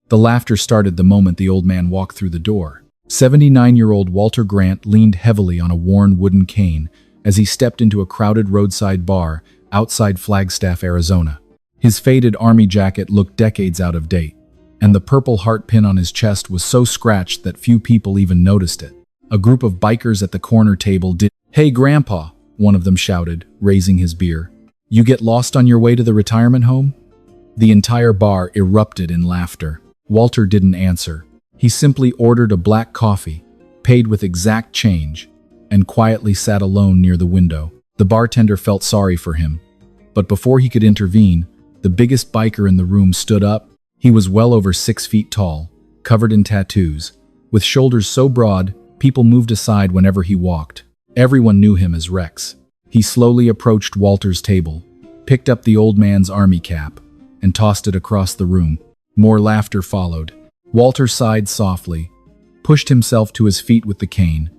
The laughter started the moment the old man walked through the door. 79-year-old Walter Grant leaned heavily on a worn wooden cane as he stepped into a crowded roadside bar outside Flagstaff, Arizona. His faded army jacket looked decades out of date, and the Purple Heart pin on his chest was so scratched that few people even noticed it. A group of bikers at the corner table did. "Hey, Grandpa," one of them shouted, raising his beer. "You get lost on your way to the retirement home?" The entire bar erupted in laughter. Walter didn't answer. He simply ordered a black coffee, paid with exact change, and quietly sat alone near the window. The bartender felt sorry for him, but before he could intervene, the biggest biker in the room stood up. He was well over 6 feet tall, covered in tattoos, with shoulders so broad, people moved aside whenever he walked. Everyone knew him as Rex. He slowly approached Walter's table, picked up the old man's army cap, and tossed it across the room. More laughter followed. Walter sighed softly, pushed himself to his feet with the cane,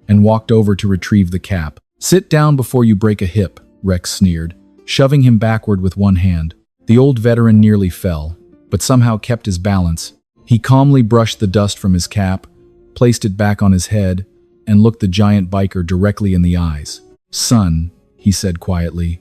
and walked over to retrieve the cap. "Sit down before you break a hip," Rex sneered, shoving him backward with one hand. The old veteran nearly fell, but somehow kept his balance. He calmly brushed the dust from his cap, placed it back on his head, and looked the giant biker directly in the eyes. "Son," he said quietly,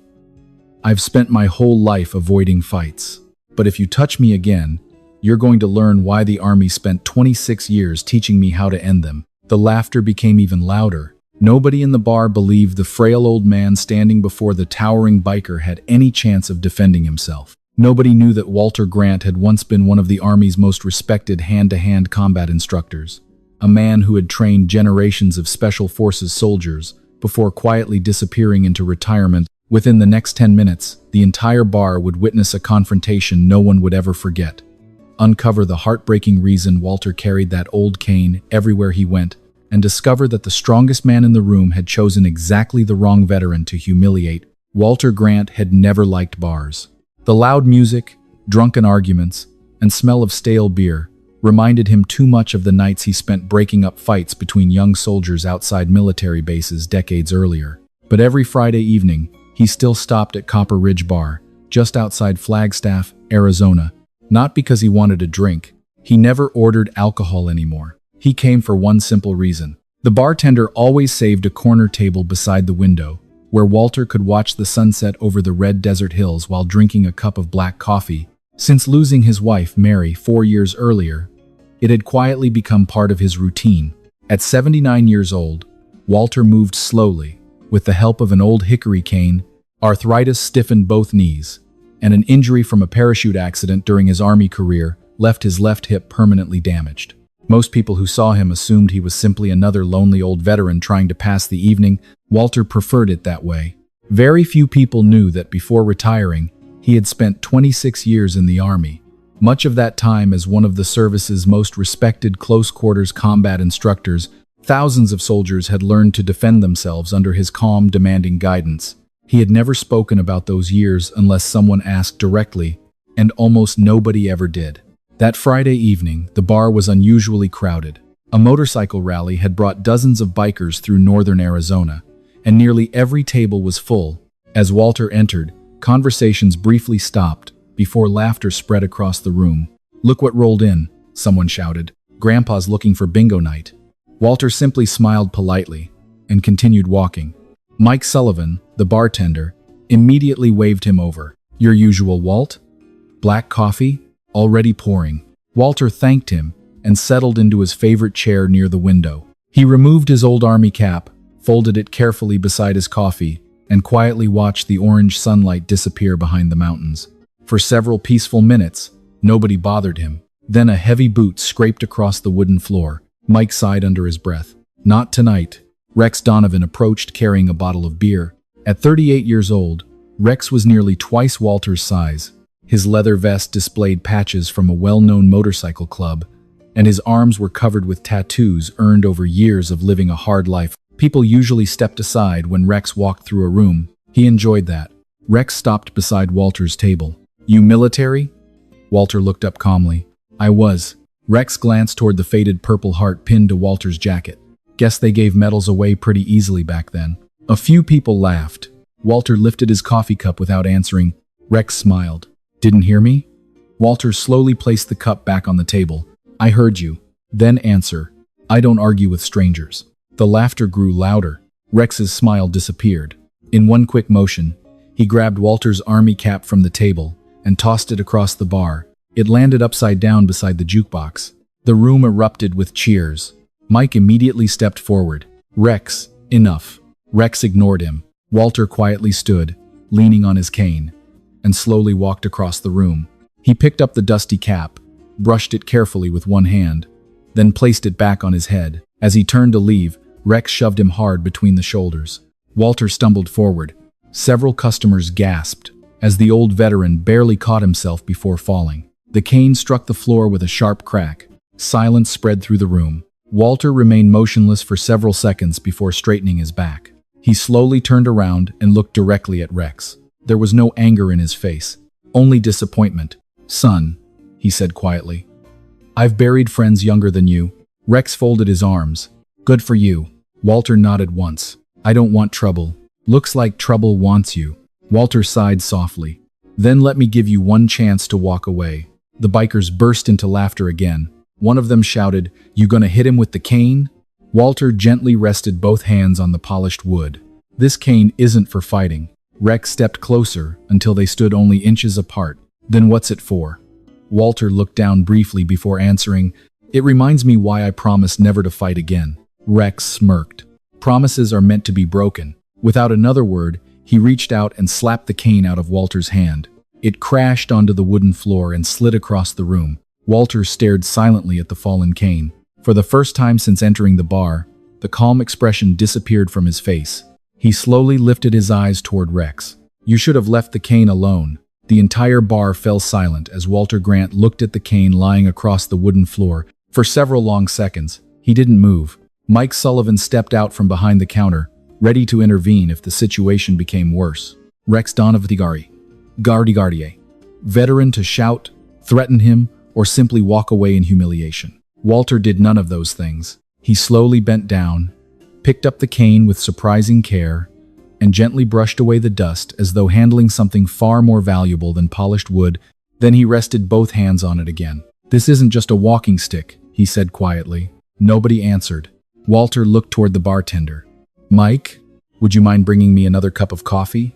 "I've spent my whole life avoiding fights. But if you touch me again, you're going to learn why the army spent 26 years teaching me how to end them." The laughter became even louder. Nobody in the bar believed the frail old man standing before the towering biker had any chance of defending himself. Nobody knew that Walter Grant had once been one of the Army's most respected hand-to-hand combat instructors, a man who had trained generations of Special Forces soldiers before quietly disappearing into retirement. Within the next 10 minutes, the entire bar would witness a confrontation no one would ever forget. Uncover the heartbreaking reason Walter carried that old cane everywhere he went, and discover that the strongest man in the room had chosen exactly the wrong veteran to humiliate. Walter Grant had never liked bars. The loud music, drunken arguments, and smell of stale beer reminded him too much of the nights he spent breaking up fights between young soldiers outside military bases decades earlier. But every Friday evening, he still stopped at Copper Ridge Bar, just outside Flagstaff, Arizona. Not because he wanted a drink. He never ordered alcohol anymore. He came for one simple reason. The bartender always saved a corner table beside the window, where Walter could watch the sunset over the red desert hills while drinking a cup of black coffee. Since losing his wife, Mary, 4 years earlier, it had quietly become part of his routine. At 79 years old, Walter moved slowly, with the help of an old hickory cane. Arthritis stiffened both knees, and an injury from a parachute accident during his Army career left his left hip permanently damaged. Most people who saw him assumed he was simply another lonely old veteran trying to pass the evening. Walter preferred it that way. Very few people knew that before retiring, he had spent 26 years in the Army, much of that time as one of the service's most respected close-quarters combat instructors. Thousands of soldiers had learned to defend themselves under his calm, demanding guidance. He had never spoken about those years unless someone asked directly, and almost nobody ever did. That Friday evening, the bar was unusually crowded. A motorcycle rally had brought dozens of bikers through northern Arizona, and nearly every table was full. As Walter entered, conversations briefly stopped before laughter spread across the room. "Look what rolled in," someone shouted. "Grandpa's looking for bingo night." Walter simply smiled politely and continued walking. Mike Sullivan, the bartender, immediately waved him over. "Your usual, Walt? Black coffee? Already pouring." Walter thanked him and settled into his favorite chair near the window. He removed his old army cap, folded it carefully beside his coffee, and quietly watched the orange sunlight disappear behind the mountains. For several peaceful minutes, nobody bothered him. Then a heavy boot scraped across the wooden floor. Mike sighed under his breath. "Not tonight." Rex Donovan approached carrying a bottle of beer. At 38 years old, Rex was nearly twice Walter's size. His leather vest displayed patches from a well-known motorcycle club, and his arms were covered with tattoos earned over years of living a hard life. People usually stepped aside when Rex walked through a room. He enjoyed that. Rex stopped beside Walter's table. "You military?" Walter looked up calmly. "I was." Rex glanced toward the faded Purple Heart pinned to Walter's jacket. "Guess they gave medals away pretty easily back then." A few people laughed. Walter lifted his coffee cup without answering. Rex smiled. "Didn't hear me?" Walter slowly placed the cup back on the table. I heard you. Then answer. I don't argue with strangers. The laughter grew louder. Rex's smile disappeared. In one quick motion, he grabbed Walter's army cap from the table and tossed it across the bar. It landed upside down beside the jukebox. The room erupted with cheers. Mike immediately stepped forward. Rex, enough. Rex ignored him. Walter quietly stood, leaning on his cane, and slowly walked across the room. He picked up the dusty cap, brushed it carefully with one hand, then placed it back on his head. As he turned to leave, Rex shoved him hard between the shoulders. Walter stumbled forward. Several customers gasped, as the old veteran barely caught himself before falling. The cane struck the floor with a sharp crack. Silence spread through the room. Walter remained motionless for several seconds before straightening his back. He slowly turned around and looked directly at Rex. There was no anger in his face, only disappointment. Son, he said quietly, I've buried friends younger than you. Rex folded his arms. Good for you. Walter nodded once. I don't want trouble. Looks like trouble wants you. Walter sighed softly. Then let me give you one chance to walk away. The bikers burst into laughter again. One of them shouted, You gonna hit him with the cane? Walter gently rested both hands on the polished wood. This cane isn't for fighting. Rex stepped closer until they stood only inches apart. Then what's it for? Walter looked down briefly before answering, It reminds me why I promised never to fight again. Rex smirked. Promises are meant to be broken. Without another word, he reached out and slapped the cane out of Walter's hand. It crashed onto the wooden floor and slid across the room. Walter stared silently at the fallen cane. For the first time since entering the bar, the calm expression disappeared from his face. He slowly lifted his eyes toward Rex. You should have left the cane alone. The entire bar fell silent as Walter Grant looked at the cane lying across the wooden floor. For several long seconds, he didn't move. Mike Sullivan stepped out from behind the counter, ready to intervene if the situation became worse. Rex Donovan, Gardier. Veteran to shout, threaten him, or simply walk away in humiliation. Walter did none of those things. He slowly bent down, picked up the cane with surprising care, and gently brushed away the dust as though handling something far more valuable than polished wood. Then he rested both hands on it again. This isn't just a walking stick, he said quietly. Nobody answered. Walter looked toward the bartender. Mike, would you mind bringing me another cup of coffee?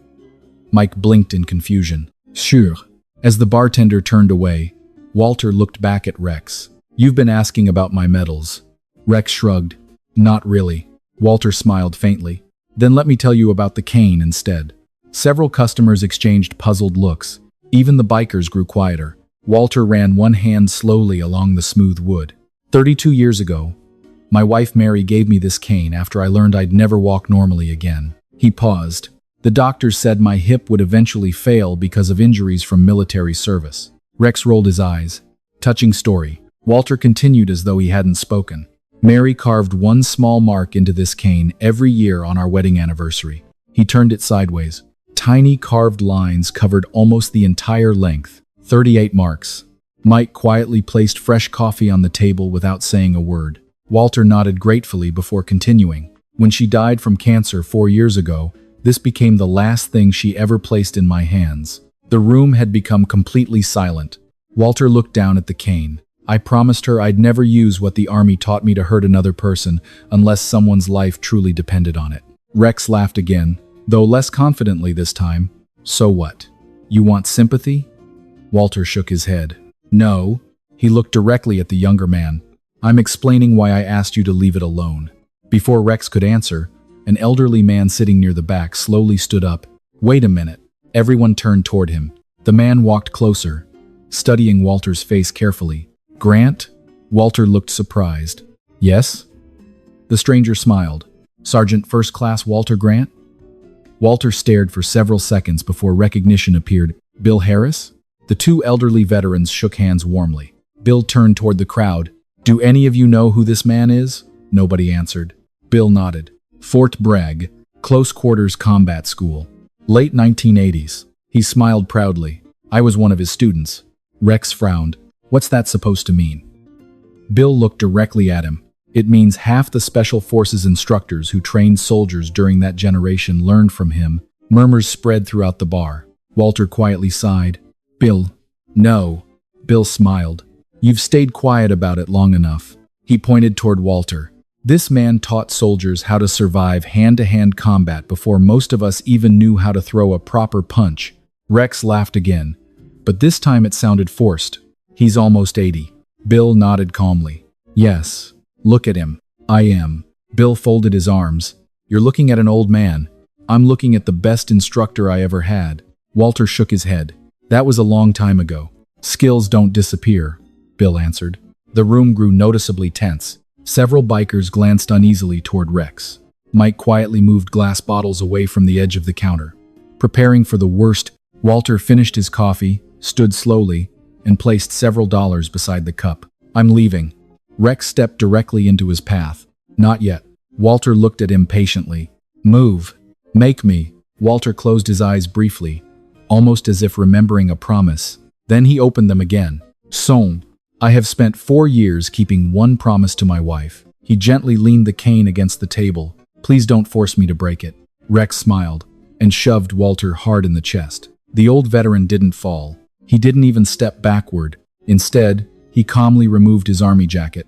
Mike blinked in confusion. Sure. As the bartender turned away, Walter looked back at Rex. You've been asking about my medals. Rex shrugged. Not really. Walter smiled faintly. Then let me tell you about the cane instead. Several customers exchanged puzzled looks. Even the bikers grew quieter. Walter ran one hand slowly along the smooth wood. 32 years ago, my wife Mary gave me this cane after I learned I'd never walk normally again. He paused. The doctors said my hip would eventually fail because of injuries from military service. Rex rolled his eyes. Touching story. Walter continued as though he hadn't spoken. Mary carved one small mark into this cane every year on our wedding anniversary. He turned it sideways. Tiny carved lines covered almost the entire length. 38 marks. Mike quietly placed fresh coffee on the table without saying a word. Walter nodded gratefully before continuing. When she died from cancer 4 years ago, this became the last thing she ever placed in my hands. The room had become completely silent. Walter looked down at the cane. I promised her I'd never use what the army taught me to hurt another person unless someone's life truly depended on it. Rex laughed again, though less confidently this time. So what? You want sympathy? Walter shook his head. No. He looked directly at the younger man. I'm explaining why I asked you to leave it alone. Before Rex could answer, an elderly man sitting near the back slowly stood up. Wait a minute. Everyone turned toward him. The man walked closer, studying Walter's face carefully. Grant? Walter looked surprised. Yes? The stranger smiled. Sergeant First Class Walter Grant? Walter stared for several seconds before recognition appeared. Bill Harris? The two elderly veterans shook hands warmly. Bill turned toward the crowd. Do any of you know who this man is? Nobody answered. Bill nodded. Fort Bragg, Close Quarters Combat School. Late 1980s. He smiled proudly. I was one of his students. Rex frowned. What's that supposed to mean? Bill looked directly at him. It means half the Special Forces instructors who trained soldiers during that generation learned from him. Murmurs spread throughout the bar. Walter quietly sighed. Bill, no. Bill smiled. You've stayed quiet about it long enough. He pointed toward Walter. This man taught soldiers how to survive hand-to-hand combat before most of us even knew how to throw a proper punch. Rex laughed again, but this time it sounded forced. He's almost 80. Bill nodded calmly. Yes, look at him. I am. Bill folded his arms. You're looking at an old man. I'm looking at the best instructor I ever had. Walter shook his head. That was a long time ago. Skills don't disappear, Bill answered. The room grew noticeably tense. Several bikers glanced uneasily toward Rex. Mike quietly moved glass bottles away from the edge of the counter. Preparing for the worst, Walter finished his coffee, stood slowly, and placed several dollars beside the cup. I'm leaving. Rex stepped directly into his path. Not yet. Walter looked at him patiently. Move. Make me. Walter closed his eyes briefly, almost as if remembering a promise. Then he opened them again. Son, I have spent 4 years keeping one promise to my wife. He gently leaned the cane against the table. Please don't force me to break it. Rex smiled and shoved Walter hard in the chest. The old veteran didn't fall. He didn't even step backward. Instead, he calmly removed his army jacket,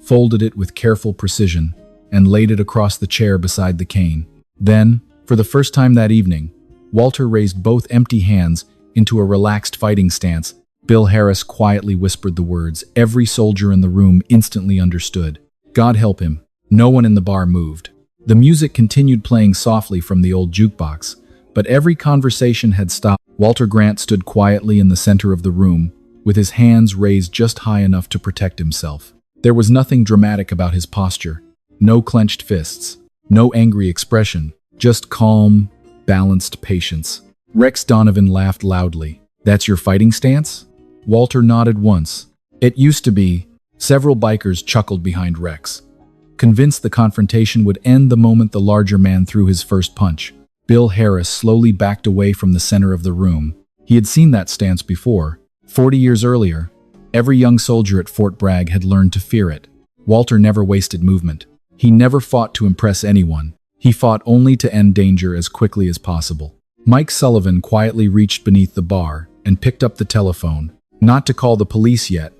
folded it with careful precision, and laid it across the chair beside the cane. Then, for the first time that evening, Walter raised both empty hands into a relaxed fighting stance. Bill Harris quietly whispered the words. Every soldier in the room instantly understood. God help him. No one in the bar moved. The music continued playing softly from the old jukebox, but every conversation had stopped. Walter Grant stood quietly in the center of the room, with his hands raised just high enough to protect himself. There was nothing dramatic about his posture. No clenched fists. No angry expression. Just calm, balanced patience. Rex Donovan laughed loudly. That's your fighting stance? Walter nodded once. It used to be. Several bikers chuckled behind Rex, convinced the confrontation would end the moment the larger man threw his first punch. Bill Harris slowly backed away from the center of the room. He had seen that stance before. 40 years earlier, every young soldier at Fort Bragg had learned to fear it. Walter never wasted movement. He never fought to impress anyone. He fought only to end danger as quickly as possible. Mike Sullivan quietly reached beneath the bar and picked up the telephone, not to call the police yet,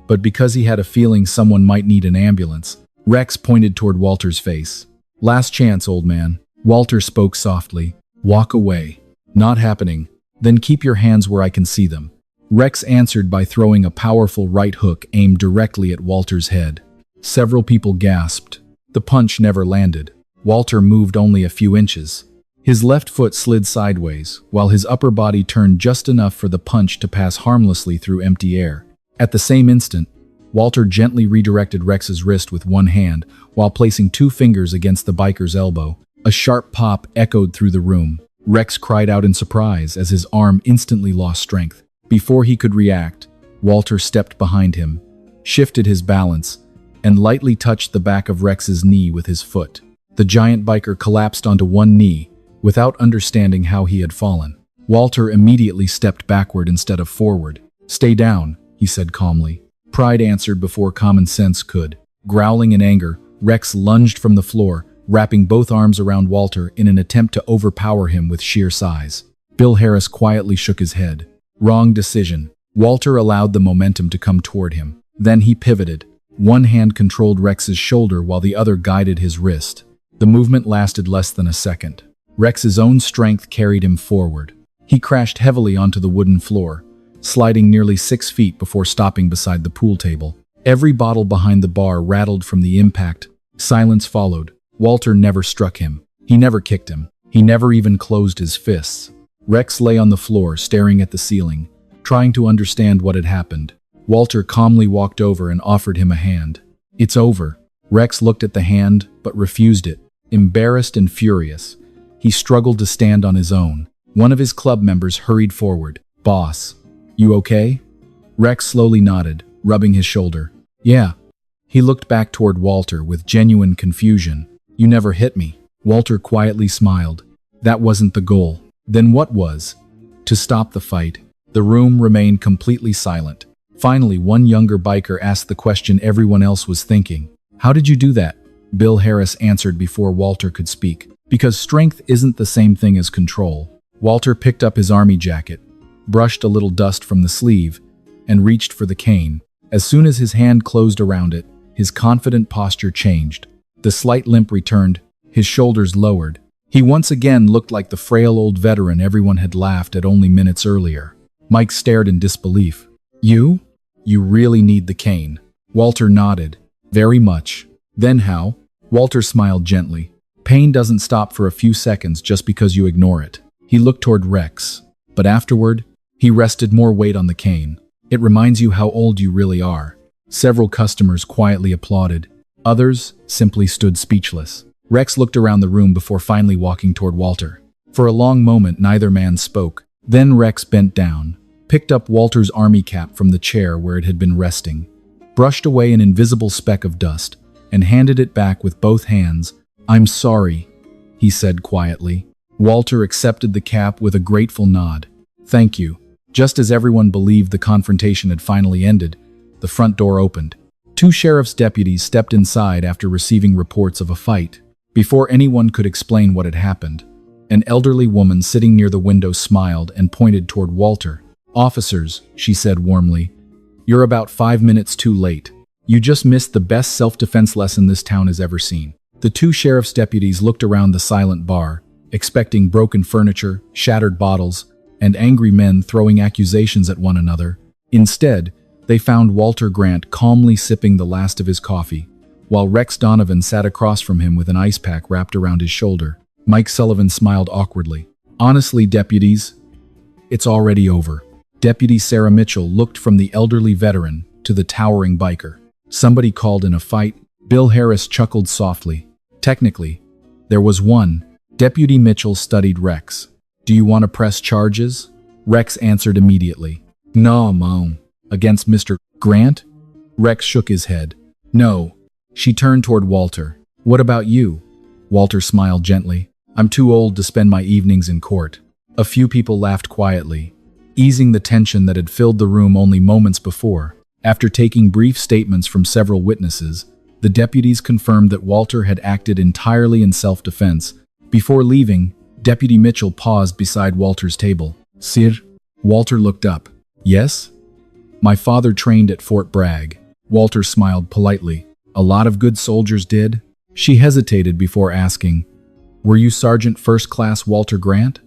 but because he had a feeling someone might need an ambulance. Rex pointed toward Walter's face. Last chance, old man. Walter spoke softly. Walk away. Not happening. Then keep your hands where I can see them. Rex answered by throwing a powerful right hook aimed directly at Walter's head. Several people gasped. The punch never landed. Walter moved only a few inches. His left foot slid sideways, while his upper body turned just enough for the punch to pass harmlessly through empty air. At the same instant, Walter gently redirected Rex's wrist with one hand, while placing 2 fingers against the biker's elbow. A sharp pop echoed through the room. Rex cried out in surprise as his arm instantly lost strength. Before he could react, Walter stepped behind him, shifted his balance, and lightly touched the back of Rex's knee with his foot. The giant biker collapsed onto one knee, without understanding how he had fallen. Walter immediately stepped backward instead of forward. Stay down, he said calmly. Pride answered before common sense could. Growling in anger, Rex lunged from the floor, wrapping both arms around Walter in an attempt to overpower him with sheer size. Bill Harris quietly shook his head. Wrong decision. Walter allowed the momentum to come toward him. Then he pivoted. One hand controlled Rex's shoulder while the other guided his wrist. The movement lasted less than a second. Rex's own strength carried him forward. He crashed heavily onto the wooden floor, sliding nearly 6 feet before stopping beside the pool table. Every bottle behind the bar rattled from the impact. Silence followed. Walter never struck him. He never kicked him. He never even closed his fists. Rex lay on the floor, staring at the ceiling, trying to understand what had happened. Walter calmly walked over and offered him a hand. It's over. Rex looked at the hand, but refused it. Embarrassed and furious, he struggled to stand on his own. One of his club members hurried forward. Boss, you okay? Rex slowly nodded, rubbing his shoulder. Yeah. He looked back toward Walter with genuine confusion. You never hit me. Walter quietly smiled. That wasn't the goal. Then what was? To stop the fight. The room remained completely silent. Finally, one younger biker asked the question everyone else was thinking. How did you do that? Bill Harris answered before Walter could speak. Because strength isn't the same thing as control. Walter picked up his army jacket, brushed a little dust from the sleeve, and reached for the cane. As soon as his hand closed around it, his confident posture changed. The slight limp returned, his shoulders lowered. He once again looked like the frail old veteran everyone had laughed at only minutes earlier. Mike stared in disbelief. You? You really need the cane. Walter nodded. Very much. Then how? Walter smiled gently. Pain doesn't stop for a few seconds just because you ignore it. He looked toward Rex. But afterward, he rested more weight on the cane. It reminds you how old you really are. Several customers quietly applauded. Others simply stood speechless. Rex looked around the room before finally walking toward Walter. For a long moment, neither man spoke. Then Rex bent down, picked up Walter's army cap from the chair where it had been resting, brushed away an invisible speck of dust, and handed it back with both hands. "I'm sorry," he said quietly. Walter accepted the cap with a grateful nod. "Thank you." Just as everyone believed the confrontation had finally ended, the front door opened. Two sheriff's deputies stepped inside after receiving reports of a fight. Before anyone could explain what had happened, an elderly woman sitting near the window smiled and pointed toward Walter. "Officers," she said warmly, "you're about 5 minutes too late. You just missed the best self-defense lesson this town has ever seen." The two sheriff's deputies looked around the silent bar, expecting broken furniture, shattered bottles, and angry men throwing accusations at one another. Instead, they found Walter Grant calmly sipping the last of his coffee, while Rex Donovan sat across from him with an ice pack wrapped around his shoulder. Mike Sullivan smiled awkwardly. "Honestly, deputies, it's already over." Deputy Sarah Mitchell looked from the elderly veteran to the towering biker. "Somebody called in a fight?" Bill Harris chuckled softly. "Technically, there was one." Deputy Mitchell studied Rex. "Do you want to press charges?" Rex answered immediately. "No, Mom." "Against Mr. Grant?" Rex shook his head. "No." She turned toward Walter. "What about you?" Walter smiled gently. "I'm too old to spend my evenings in court." A few people laughed quietly, easing the tension that had filled the room only moments before. After taking brief statements from several witnesses, the deputies confirmed that Walter had acted entirely in self-defense. Before leaving, Deputy Mitchell paused beside Walter's table. "Sir?" Walter looked up. "Yes?" "My father trained at Fort Bragg." Walter smiled politely. "A lot of good soldiers did?" She hesitated before asking, "Were you Sergeant First Class Walter Grant?"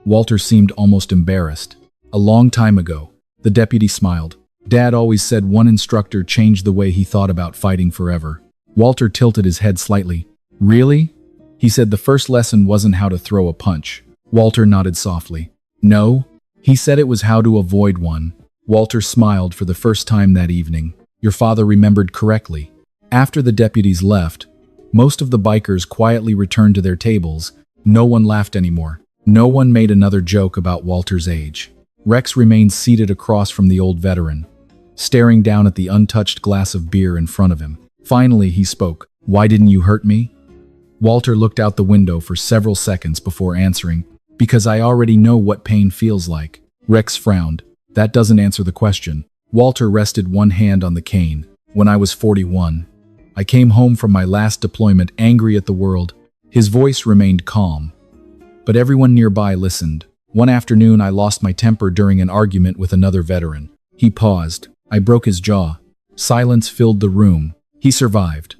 Walter seemed almost embarrassed. "A long time ago." The deputy smiled. "Dad always said one instructor changed the way he thought about fighting forever." Walter tilted his head slightly. "Really?" He said the first lesson wasn't how to throw a punch. Walter nodded softly. "No, he said it was how to avoid one." Walter smiled for the first time that evening. Your father remembered correctly. After the deputies left, most of the bikers quietly returned to their tables. No one laughed anymore. No one made another joke about Walter's age. Rex remained seated across from the old veteran, staring down at the untouched glass of beer in front of him. Finally, he spoke. "Why didn't you hurt me?" Walter looked out the window for several seconds before answering, "Because I already know what pain feels like." Rex frowned. "That doesn't answer the question." Walter rested one hand on the cane. "When I was 41, I came home from my last deployment angry at the world." His voice remained calm, but everyone nearby listened. "One afternoon, I lost my temper during an argument with another veteran." He paused. "I broke his jaw." Silence filled the room. "He survived."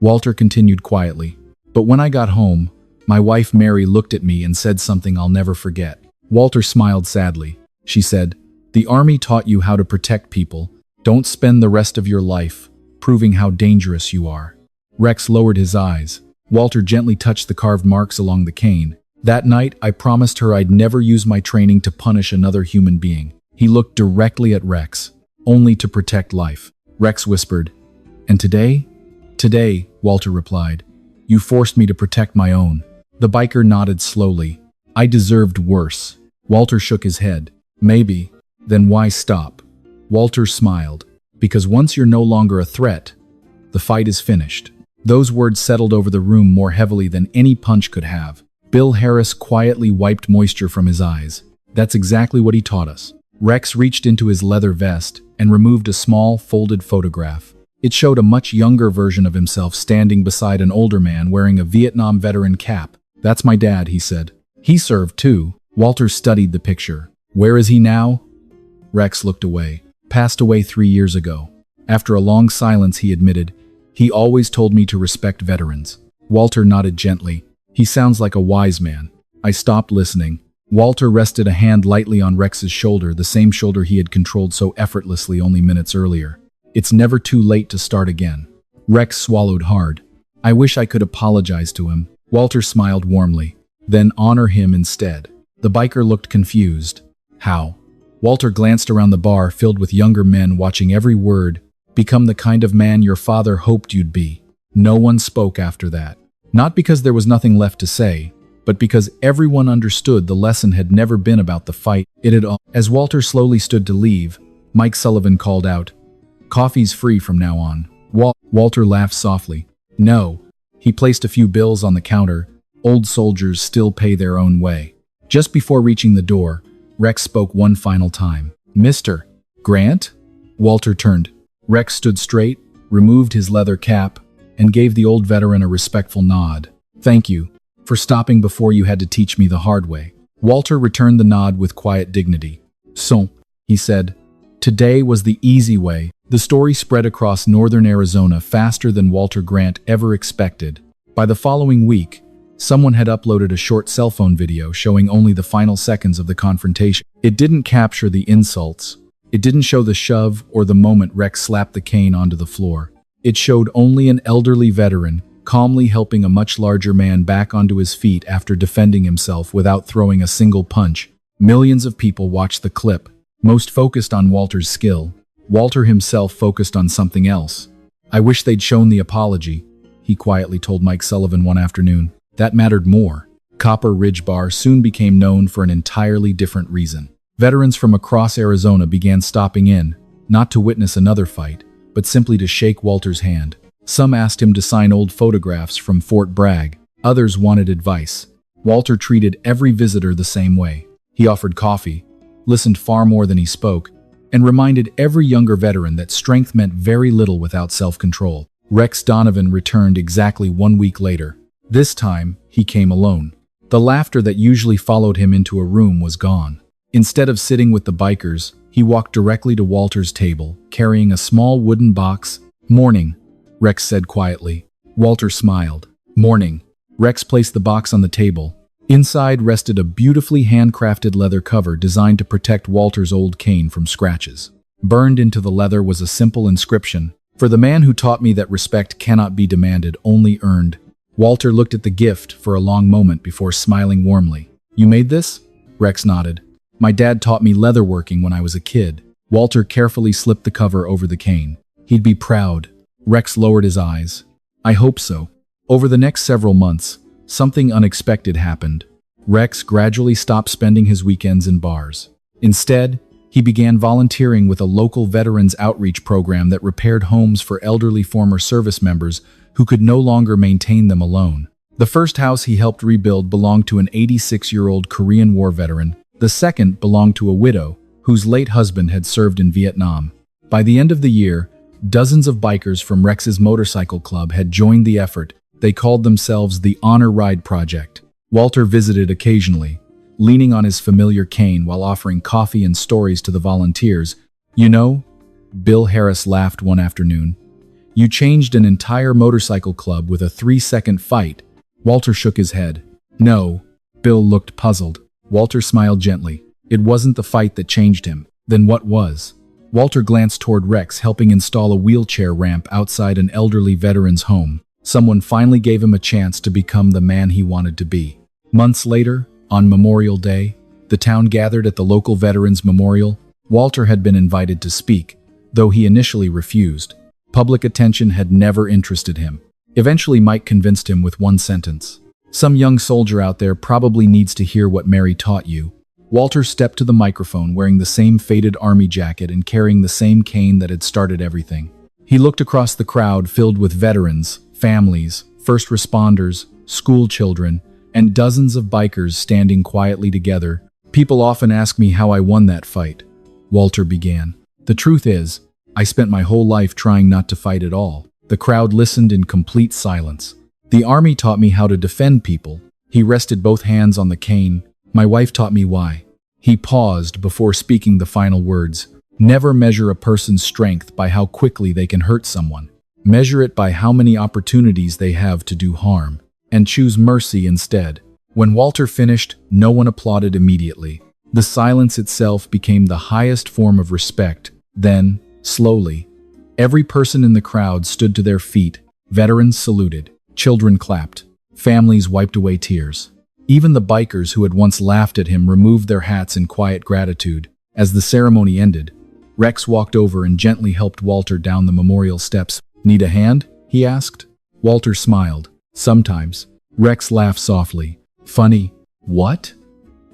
Walter continued quietly. "But when I got home, my wife Mary looked at me and said something I'll never forget." Walter smiled sadly. She said, "The army taught you how to protect people. Don't spend the rest of your life proving how dangerous you are." Rex lowered his eyes. Walter gently touched the carved marks along the cane. "That night, I promised her I'd never use my training to punish another human being." He looked directly at Rex. "Only to protect life." Rex whispered, "And today?" "Today," Walter replied, "you forced me to protect my own." The biker nodded slowly. "I deserved worse." Walter shook his head. "Maybe. Then why stop?" Walter smiled. "Because once you're no longer a threat, the fight is finished." Those words settled over the room more heavily than any punch could have. Bill Harris quietly wiped moisture from his eyes. "That's exactly what he taught us." Rex reached into his leather vest and removed a small, folded photograph. It showed a much younger version of himself standing beside an older man wearing a Vietnam veteran cap. "That's my dad," he said. "He served too." Walter studied the picture. "Where is he now?" Rex looked away. passed away 3 years ago. After a long silence, he admitted, "He always told me to respect veterans." Walter nodded gently. "He sounds like a wise man." I stopped listening. Walter rested a hand lightly on Rex's shoulder, the same shoulder he had controlled so effortlessly only minutes earlier. "It's never too late to start again." Rex swallowed hard. "I wish I could apologize to him." Walter smiled warmly. "Then honor him instead." The biker looked confused. "How?" Walter glanced around the bar filled with younger men watching every word. "Become the kind of man your father hoped you'd be." No one spoke after that. Not because there was nothing left to say, but because everyone understood the lesson had never been about the fight. It had all. As Walter slowly stood to leave, Mike Sullivan called out, "Coffee's free from now on." Walter laughed softly. "No." He placed a few bills on the counter. Old soldiers still pay their own way. Just before reaching the door, Rex spoke one final time. "Mr. Grant?" Walter turned. Rex stood straight, removed his leather cap, and gave the old veteran a respectful nod. "Thank you for stopping before you had to teach me the hard way." Walter returned the nod with quiet dignity. "So," he said, "today was the easy way." The story spread across northern Arizona faster than Walter Grant ever expected. By the following week, someone had uploaded a short cell phone video showing only the final seconds of the confrontation. It didn't capture the insults. It didn't show the shove or the moment Rex slapped the cane onto the floor. It showed only an elderly veteran calmly helping a much larger man back onto his feet after defending himself without throwing a single punch. Millions of people watched the clip, most focused on Walter's skill. Walter himself focused on something else. "I wish they'd shown the apology," he quietly told Mike Sullivan one afternoon. That mattered more. Copper Ridge Bar soon became known for an entirely different reason. Veterans from across Arizona began stopping in, not to witness another fight, but simply to shake Walter's hand. Some asked him to sign old photographs from Fort Bragg. Others wanted advice. Walter treated every visitor the same way. He offered coffee, listened far more than he spoke, and reminded every younger veteran that strength meant very little without self-control. Rex Donovan returned exactly 1 week later. This time, he came alone. The laughter that usually followed him into a room was gone. Instead of sitting with the bikers, he walked directly to Walter's table, carrying a small wooden box. "Morning," Rex said quietly. Walter smiled. "Morning." Rex placed the box on the table. Inside rested a beautifully handcrafted leather cover designed to protect Walter's old cane from scratches. Burned into the leather was a simple inscription, "For the man who taught me that respect cannot be demanded, only earned." Walter looked at the gift for a long moment before smiling warmly. "You made this?" Rex nodded. "My dad taught me leatherworking when I was a kid." Walter carefully slipped the cover over the cane. "He'd be proud." Rex lowered his eyes. "I hope so." Over the next several months, something unexpected happened. Rex gradually stopped spending his weekends in bars. Instead, he began volunteering with a local veterans outreach program that repaired homes for elderly former service members who could no longer maintain them alone. The first house he helped rebuild belonged to an 86-year-old Korean War veteran. The second belonged to a widow whose late husband had served in Vietnam. By the end of the year, dozens of bikers from Rex's motorcycle club had joined the effort. They called themselves the Honor Ride Project. Walter visited occasionally, leaning on his familiar cane while offering coffee and stories to the volunteers. "You know," Bill Harris laughed one afternoon, "you changed an entire motorcycle club with a 3-second fight." Walter shook his head. "No." Bill looked puzzled. Walter smiled gently. "It wasn't the fight that changed him." "Then what was?" Walter glanced toward Rex helping install a wheelchair ramp outside an elderly veteran's home. Someone finally gave him a chance to become the man he wanted to be. Months later, on Memorial Day, the town gathered at the local Veterans Memorial. Walter had been invited to speak, though he initially refused. Public attention had never interested him. Eventually, Mike convinced him with one sentence. "Some young soldier out there probably needs to hear what Mary taught you." Walter stepped to the microphone wearing the same faded army jacket and carrying the same cane that had started everything. He looked across the crowd filled with veterans, families, first responders, school children, and dozens of bikers standing quietly together. "People often ask me how I won that fight," Walter began. "The truth is, I spent my whole life trying not to fight at all." The crowd listened in complete silence. "The army taught me how to defend people." He rested both hands on the cane. "My wife taught me why." He paused before speaking the final words. Never measure a person's strength by how quickly they can hurt someone. Measure it by how many opportunities they have to do harm, and choose mercy instead. When Walter finished, no one applauded immediately. The silence itself became the highest form of respect. Then, slowly, every person in the crowd stood to their feet. Veterans saluted. Children clapped. Families wiped away tears. Even the bikers who had once laughed at him removed their hats in quiet gratitude. As the ceremony ended, Rex walked over and gently helped Walter down the memorial steps. "Need a hand?" he asked. Walter smiled. "Sometimes." Rex laughed softly. "Funny." "What?"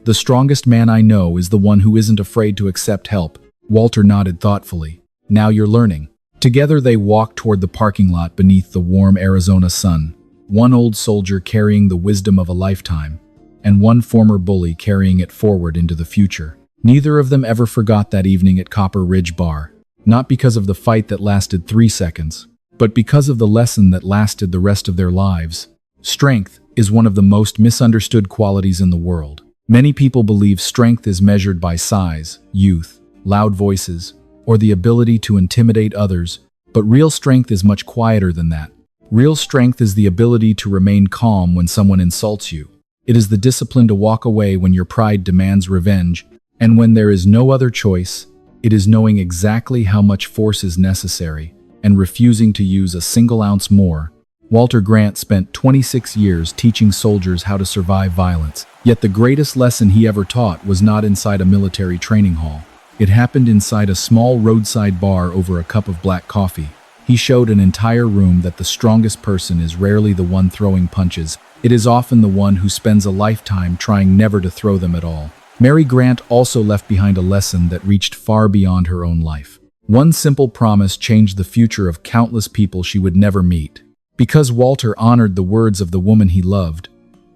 "The strongest man I know is the one who isn't afraid to accept help." Walter nodded thoughtfully. "Now you're learning." Together they walked toward the parking lot beneath the warm Arizona sun. One old soldier carrying the wisdom of a lifetime, and one former bully carrying it forward into the future. Neither of them ever forgot that evening at Copper Ridge Bar. Not because of the fight that lasted 3 seconds, but because of the lesson that lasted the rest of their lives. Strength is one of the most misunderstood qualities in the world. Many people believe strength is measured by size, youth, loud voices, or the ability to intimidate others, but real strength is much quieter than that. Real strength is the ability to remain calm when someone insults you. It is the discipline to walk away when your pride demands revenge, and when there is no other choice, it is knowing exactly how much force is necessary and refusing to use a single ounce more. Walter Grant spent 26 years teaching soldiers how to survive violence, yet the greatest lesson he ever taught was not inside a military training hall. It happened inside a small roadside bar over a cup of black coffee. He showed an entire room that the strongest person is rarely the one throwing punches. It is often the one who spends a lifetime trying never to throw them at all. Mary Grant also left behind a lesson that reached far beyond her own life. One simple promise changed the future of countless people she would never meet. Because Walter honored the words of the woman he loved,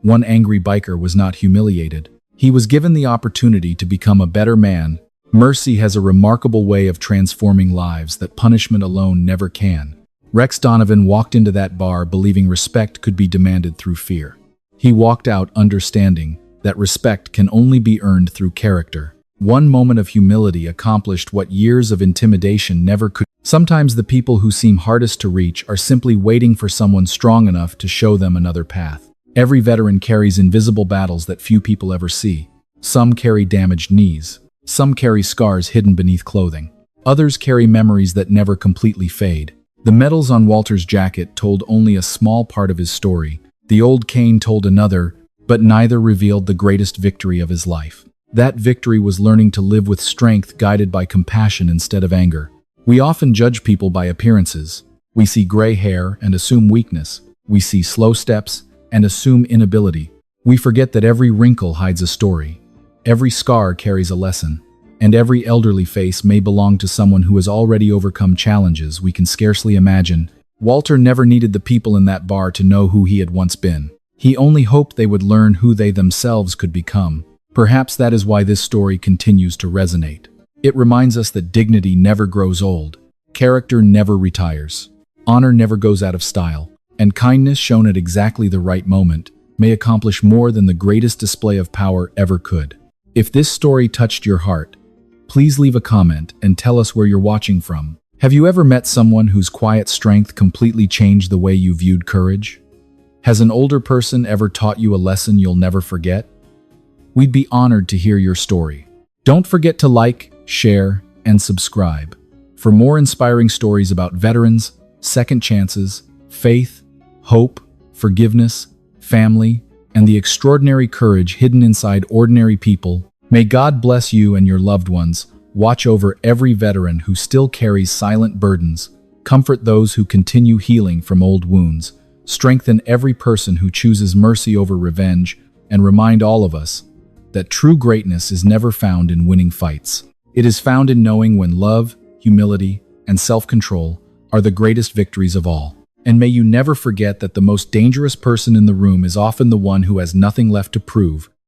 one angry biker was not humiliated. He was given the opportunity to become a better man. Mercy has a remarkable way of transforming lives that punishment alone never can. Rex Donovan walked into that bar believing respect could be demanded through fear. He walked out understanding that respect can only be earned through character. One moment of humility accomplished what years of intimidation never could. Sometimes the people who seem hardest to reach are simply waiting for someone strong enough to show them another path. Every veteran carries invisible battles that few people ever see. Some carry damaged knees. Some carry scars hidden beneath clothing. Others carry memories that never completely fade. The medals on Walter's jacket told only a small part of his story. The old cane told another, but neither revealed the greatest victory of his life. That victory was learning to live with strength guided by compassion instead of anger. We often judge people by appearances. We see gray hair and assume weakness. We see slow steps and assume inability. We forget that every wrinkle hides a story. Every scar carries a lesson. And every elderly face may belong to someone who has already overcome challenges we can scarcely imagine. Walter never needed the people in that bar to know who he had once been. He only hoped they would learn who they themselves could become. Perhaps that is why this story continues to resonate. It reminds us that dignity never grows old, character never retires, honor never goes out of style, and kindness shown at exactly the right moment may accomplish more than the greatest display of power ever could. If this story touched your heart, please leave a comment and tell us where you're watching from. Have you ever met someone whose quiet strength completely changed the way you viewed courage? Has an older person ever taught you a lesson you'll never forget? We'd be honored to hear your story. Don't forget to like, share, and subscribe for more inspiring stories about veterans, second chances, faith, hope, forgiveness, family, and the extraordinary courage hidden inside ordinary people. May God bless you and your loved ones. Watch over every veteran who still carries silent burdens. Comfort those who continue healing from old wounds. Strengthen every person who chooses mercy over revenge, and remind all of us that true greatness is never found in winning fights. It is found in knowing when love, humility, and self-control are the greatest victories of all. And may you never forget that the most dangerous person in the room is often the one who has nothing left to prove.